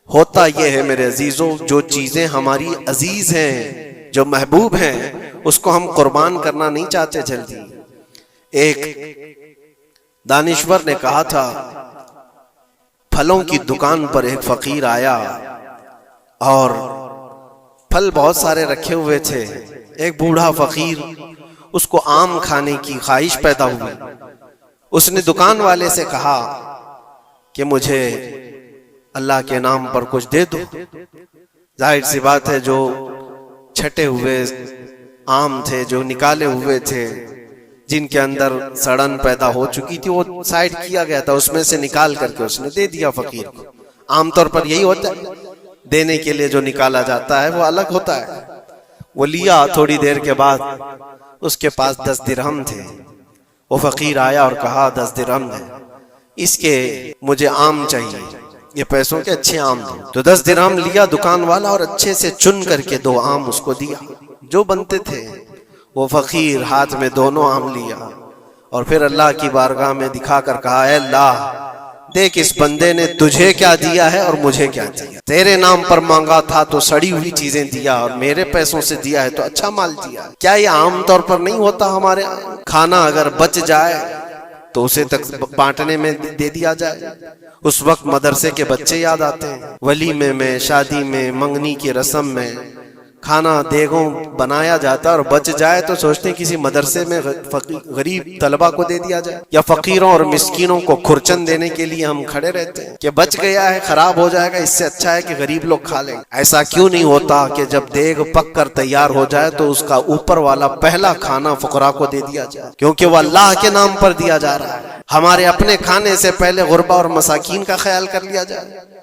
ہوتا یہ ہے میرے عزیزوں، جو چیزیں ہماری عزیز ہیں، جو محبوب ہیں، اس کو ہم قربان کرنا نہیں چاہتے جلدی۔ ایک دانشور نے کہا تھا، پھلوں کی دکان پر ایک فقیر آیا اور پھل بہت سارے رکھے ہوئے تھے۔ ایک بوڑھا فقیر، اس کو آم کھانے کی خواہش پیدا ہوئی۔ اس نے دکان والے سے کہا کہ مجھے اللہ کے نام پر کچھ دے دو۔ ظاہر سی بات ہے، جو چھٹے ہوئے آم تھے، جو نکالے ہوئے تھے، جن کے اندر سڑن پیدا ہو چکی تھی، وہ سائڈ کیا گیا تھا، اس میں سے نکال کر کے اس نے دے دیا فقیر کو۔ عام طور پر یہی ہوتا ہے، دینے کے لیے جو نکالا جاتا ہے وہ الگ ہوتا ہے۔ وہ لیا، تھوڑی دیر کے بعد اس کے پاس 10 درہم تھے۔ وہ فقیر آیا اور کہا 10 درہم ہے، اس کے مجھے آم چاہیے، یہ پیسوں کے اچھے آم تھے۔ تو 10 درہم لیا دکان والا اور اچھے سے چن کر کے 2 آم اس کو دیا جو بنتے تھے۔ وہ فقیر ہاتھ میں دونوں آم لیا اور پھر اللہ کی بارگاہ میں دکھا کر کہا، اے اللہ، دیکھ اس بندے نے تجھے کیا دیا ہے اور مجھے کیا دیا۔ تیرے نام پر مانگا تھا تو سڑی ہوئی چیزیں دیا، اور میرے پیسوں سے دیا ہے تو اچھا مال دیا۔ کیا یہ عام طور پر نہیں ہوتا ہمارے کھانا اگر بچ جائے تو اسے تک بانٹنے میں دے دیا جائے؟ اس وقت مدرسے کے بچے یاد آتے ہیں، ولیمے میں، شادی میں، منگنی کی رسم میں کھانا دیگوں بنایا جاتا اور بچ جائے تو سوچتے ہیں کسی مدرسے میں غریب طلبہ کو دے دیا جائے، یا فقیروں اور مسکینوں کو کھرچن دینے کے لیے ہم کھڑے رہتے ہیں کہ بچ گیا ہے، خراب ہو جائے گا، اس سے اچھا ہے کہ غریب لوگ کھا لیں۔ ایسا کیوں نہیں ہوتا کہ جب دیگ پک کر تیار ہو جائے تو اس کا اوپر والا پہلا کھانا فقراء کو دے دیا جائے، کیونکہ وہ اللہ کے نام پر دیا جا رہا ہے۔ ہمارے اپنے کھانے سے پہلے غربا اور مساکین کا خیال کر لیا جائے۔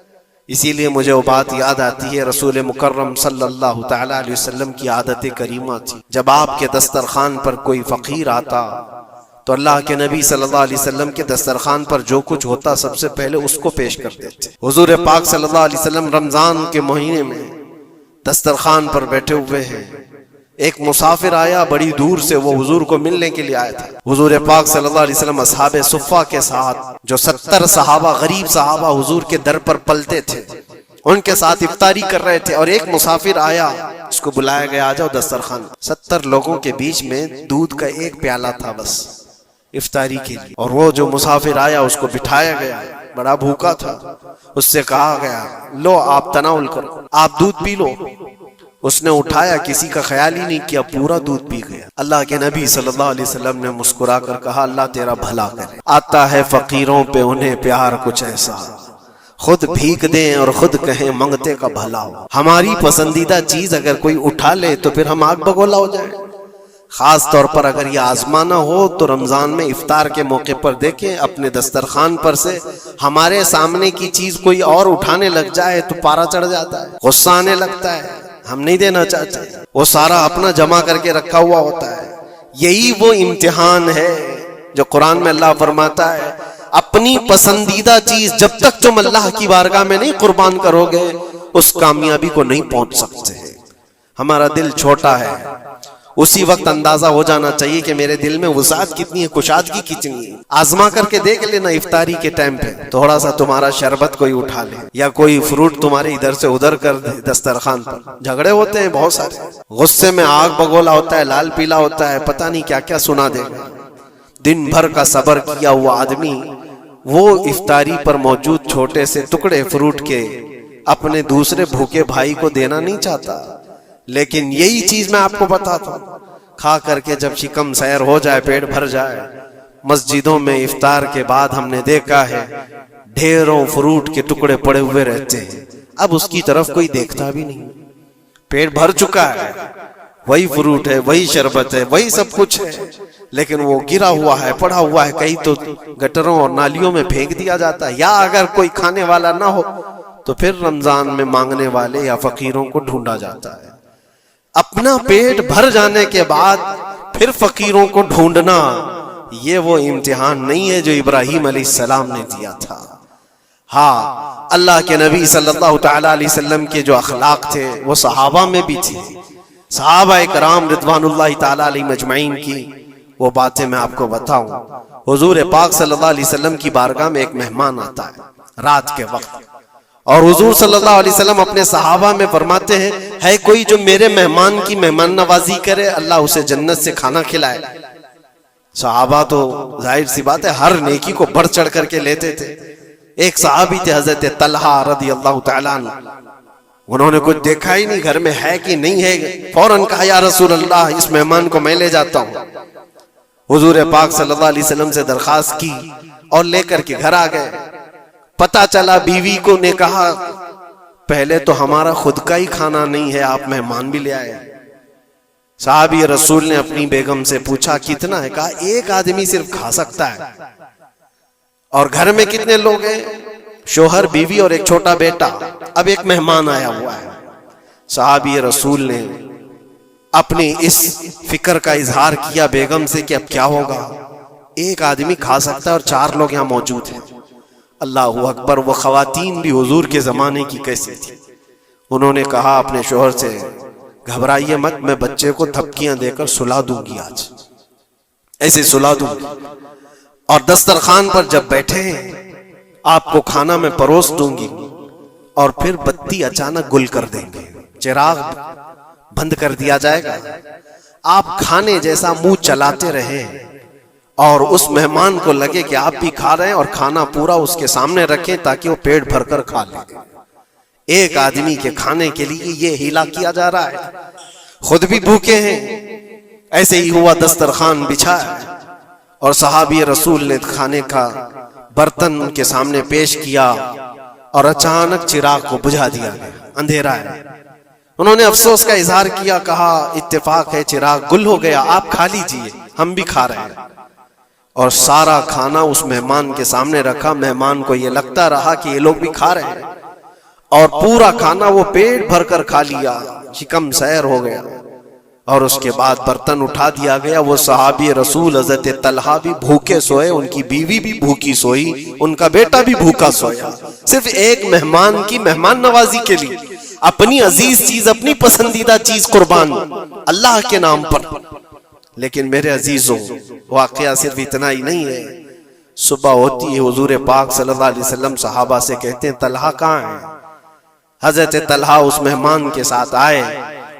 اسی لیے مجھے وہ بات یاد آتی ہے، رسول مکرم صلی اللہ تعالی علیہ وسلم کی عادت کریمہ تھی، جب آپ کے دسترخوان پر کوئی فقیر آتا تو اللہ کے نبی صلی اللہ علیہ وسلم کے دسترخوان پر جو کچھ ہوتا سب سے پہلے اس کو پیش کر دیتے۔ حضور پاک صلی اللہ علیہ وسلم رمضان کے مہینے میں دسترخوان پر بیٹھے ہوئے ہیں، ایک مسافر آیا بڑی دور سے، وہ حضور کو ملنے کے لیے آیا تھا۔ حضور پاک صلی اللہ علیہ وسلم اصحاب صفہ کے ساتھ، جو 70 صحابہ، غریب صحابہ حضور کے در پر پلتے تھے، ان کے ساتھ افطاری کر رہے تھے، اور ایک مسافر آیا، اس کو بلایا گیا، آ جاؤ دسترخوان۔ 70 لوگوں کے بیچ میں دودھ کا ایک پیالہ تھا بس افطاری کے لیے، اور وہ جو مسافر آیا اس کو بٹھایا گیا، بڑا بھوکا تھا، اس سے کہا گیا، لو آپ تناول کرو، آپ دودھ پی لو۔ اس نے اٹھایا، کسی کا خیال ہی نہیں کیا، پورا دودھ پی گیا۔ اللہ کے نبی صلی اللہ علیہ وسلم نے مسکرا کر کہا، اللہ تیرا بھلا کرے، آتا ہے فقیروں پہ انہیں پیار کچھ ایسا، خود بھیک دیں اور خود کہیں منگتے کا بھلا ہو۔ ہماری پسندیدہ چیز اگر کوئی اٹھا لے تو پھر ہم آگ بگولا ہو جائیں۔ خاص طور پر اگر یہ آزمانا ہو تو رمضان میں افطار کے موقع پر دیکھیں، اپنے دسترخوان پر سے ہمارے سامنے کی چیز کوئی اور اٹھانے لگ جائے تو پارا چڑھ جاتا ہے، غصہ آنے لگتا ہے، ہم نہیں دینا چاہتے، وہ سارا اپنا جمع کر کے رکھا ہوا ہوتا ہے۔ یہی وہ امتحان ہے جو قرآن میں اللہ فرماتا ہے، اپنی پسندیدہ چیز جب تک تم اللہ کی بارگاہ میں نہیں قربان کرو گے اس کامیابی کو نہیں پہنچ سکتے۔ ہمارا دل چھوٹا ہے، اسی وقت اندازہ ہو جانا چاہیے کہ میرے دل میں وسعت کتنی ہے، کشادگی کتنی ہے۔ آزما کر کے دیکھ لینا، افطاری کے ٹائم پہ تھوڑا سا تمہارا شربت کوئی اٹھا لے، یا کوئی فروٹ تمہارے ادھر سے ادھر کر دے دسترخوان پر۔ جھگڑے ہوتے ہیں بہت سارے، غصے میں آگ بگولا ہوتا ہے، لال پیلا ہوتا ہے، پتہ نہیں کیا کیا سنا دے گا۔ دن بھر کا صبر کیا ہوا آدمی وہ افطاری پر موجود چھوٹے سے ٹکڑے فروٹ کے اپنے دوسرے بھوکے بھائی کو دینا نہیں چاہتا، لیکن یہی چیز میں آپ کو بتاتا ہوں، کھا کر کے جب شکم سیر ہو جائے، پیٹ بھر جائے، مسجدوں میں افطار کے بعد ہم نے دیکھا ہے ڈھیروں فروٹ کے ٹکڑے پڑے ہوئے رہتے ہیں، اب اس کی طرف کوئی دیکھتا بھی نہیں، پیٹ بھر چکا ہے، وہی فروٹ ہے، وہی شربت ہے، وہی سب کچھ ہے، لیکن وہ گرا ہوا ہے، پڑا ہوا ہے، کہیں تو گٹروں اور نالیوں میں پھینک دیا جاتا ہے، یا اگر کوئی کھانے والا نہ ہو تو پھر رمضان میں مانگنے والے یا فقیروں کو ڈھونڈا جاتا ہے۔ اپنا پیٹ بھر جانے کے بعد پھر فقیروں کو ڈھونڈنا، یہ وہ امتحان نہیں ہے جو ابراہیم علیہ السلام نے دیا تھا۔ ہاں، اللہ کے نبی صلی اللہ تعالی علیہ وسلم کے جو اخلاق تھے وہ صحابہ میں بھی تھے، صحابہ کرام رضوان اللہ تعالی علیہ مجمعین کی وہ باتیں میں آپ کو بتاؤں۔ حضور پاک صلی اللہ علیہ وسلم کی بارگاہ میں ایک مہمان آتا ہے رات کے وقت، اور حضور صلی اللہ علیہ وسلم اپنے صحابہ میں فرماتے ہیں ہے کوئی جو میرے مہمان کی مہمان نوازی کرے اللہ اسے جنت سے کھانا کھلائے. صحابہ تو ظاہر سی بات ہے ہر نیکی کو بڑھ چڑھ کر کے لیتے تھے. ایک صحابی تھے حضرت طلحہ رضی اللہ تعالیٰ عنہ، انہوں نے کچھ دیکھا ہی نہیں گھر میں ہے کہ نہیں ہے، فوراً کہا یا رسول اللہ اس مہمان کو میں لے جاتا ہوں. حضور پاک صلی اللہ علیہ وسلم سے درخواست کی اور لے کر کے گھر آ گئے. پتا چلا بیوی کو نے کہا پہلے تو ہمارا خود کا ہی کھانا نہیں ہے، آپ مہمان بھی لے آئے. صحابی رسول نے اپنی بیگم سے پوچھا کتنا ہے؟ کہا ایک آدمی صرف کھا سکتا ہے. اور گھر میں کتنے لوگ ہیں؟ شوہر، بیوی اور ایک چھوٹا بیٹا. اب ایک مہمان آیا ہوا ہے. صحابی رسول نے اپنی اس فکر کا اظہار کیا بیگم سے کہ اب کیا ہوگا، ایک آدمی کھا سکتا ہے اور 4 لوگ یہاں موجود ہیں. اللہ اکبر. وہ خواتین بھی حضور کے زمانے کی کیسی تھی. انہوں نے کہا اپنے شوہر سے گھبرائیے مت، میں بچے کو تھپکیاں دے کر سلا دوں گی، آج ایسے سلا دوں گی، اور دسترخوان پر جب بیٹھے آپ کو کھانا میں پروس دوں گی، اور پھر بتی اچانک گل کر دیں گے، چراغ بند کر دیا جائے گا، آپ کھانے جیسا منہ چلاتے رہے اور اس مہمان کو لگے کہ آپ بھی کھا رہے ہیں، اور کھانا پورا اس کے سامنے رکھیں تاکہ وہ پیٹ بھر کر کھا لے. ایک آدمی کے کھانے کے لیے یہ ہیلا کیا جا رہا ہے، خود بھی بھوکے ہیں. ایسے ہی ہوا، دسترخوان بچھا اور صحابی رسول نے کھانے کا برتن ان کے سامنے پیش کیا اور اچانک چراغ کو بجھا دیا گیا، اندھیرا ہے. انہوں نے افسوس کا اظہار کیا، کہا اتفاق ہے چراغ گل ہو گیا، آپ کھا لیجئے، ہم بھی کھا رہے ہیں. اور سارا کھانا اس مہمان کے سامنے رکھا. مہمان کو یہ لگتا رہا کہ یہ لوگ بھی کھا رہے ہیں، اور پورا کھانا وہ پیٹ بھر کر کھا لیا، شکم سیر ہو گیا. اور اس کے بعد برتن اٹھا دیا گیا. وہ صحابی رسول حضرت طلحہ بھی بھوکے سوئے، ان کی بیوی بھی بھوکی سوئی، ان کا بیٹا بھی بھوکا سویا، صرف ایک مہمان کی مہمان نوازی کے لیے. اپنی عزیز چیز، اپنی پسندیدہ چیز قربان اللہ کے نام پر. لیکن میرے عزیزوں، واقعہ صرف اتنا ہی نہیں ہے. صبح ہوتی ہے، حضور پاک صلی اللہ علیہ وسلم صحابہ سے کہتے ہیں طلحہ کہاں ہے؟ حضرت طلحہ اس مہمان کے ساتھ آئے.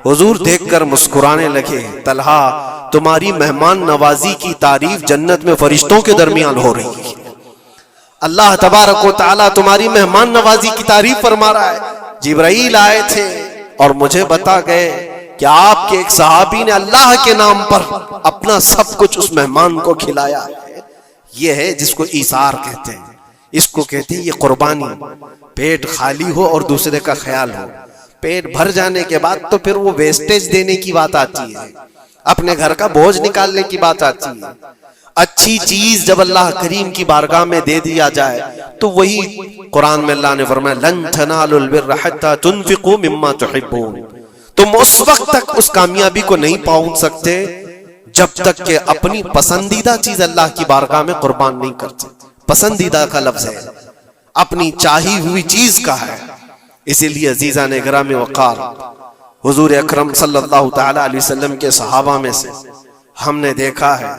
حضور دیکھ کر مسکرانے لگے. طلحہ تمہاری مہمان نوازی کی تعریف جنت میں فرشتوں کے درمیان ہو رہی ہے. اللہ تبارک و تعالیٰ تمہاری مہمان نوازی کی تعریف فرما رہا ہے. جبرائیل آئے تھے اور مجھے بتا گئے کہ آپ کے ایک صحابی نے اللہ کے نام پر اپنا سب کچھ اس مہمان کو کھلایا ہے. یہ ہے جس کو ایثار کہتے ہیں، اس کو کہتے ہیں یہ قربانی. پیٹ خالی ہو اور دوسرے کا خیال ہو. پیٹ بھر جانے کے بعد تو پھر وہ ویسٹیج دینے کی بات آتی ہے، اپنے گھر کا بوجھ نکالنے کی بات آتی ہے. اچھی چیز جب اللہ کریم کی بارگاہ میں دے دیا جائے تو وہی قرآن میں اللہ نے فرمایا لن تنالوا البر حتى تنفقوا مما تحبون. تم اس وقت تک اس کامیابی کو نہیں پہنچ سکتے جب تک کہ اپنی پسندیدہ چیز اللہ کی بارگاہ میں قربان نہیں کرتے. پسندیدہ کا لفظ ہے، اپنی چاہی ہوئی چیز کا ہے. اسی لیے عزیزان گرامی وقار، حضور اکرم صلی اللہ تعالی علیہ وسلم کے صحابہ میں سے ہم نے دیکھا ہے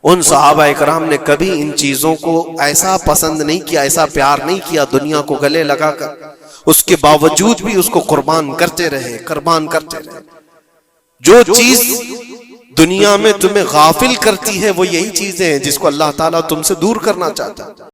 ان صحابہ اکرام نے کبھی ان چیزوں کو ایسا پسند نہیں کیا، ایسا پیار نہیں کیا دنیا کو گلے لگا کر. اس کے باوجود بھی اس کو قربان کرتے رہے. جو چیز دنیا میں تمہیں غافل کرتی ہے وہ یہی چیزیں ہیں جس کو اللہ تعالیٰ تم سے دور کرنا چاہتا ہے.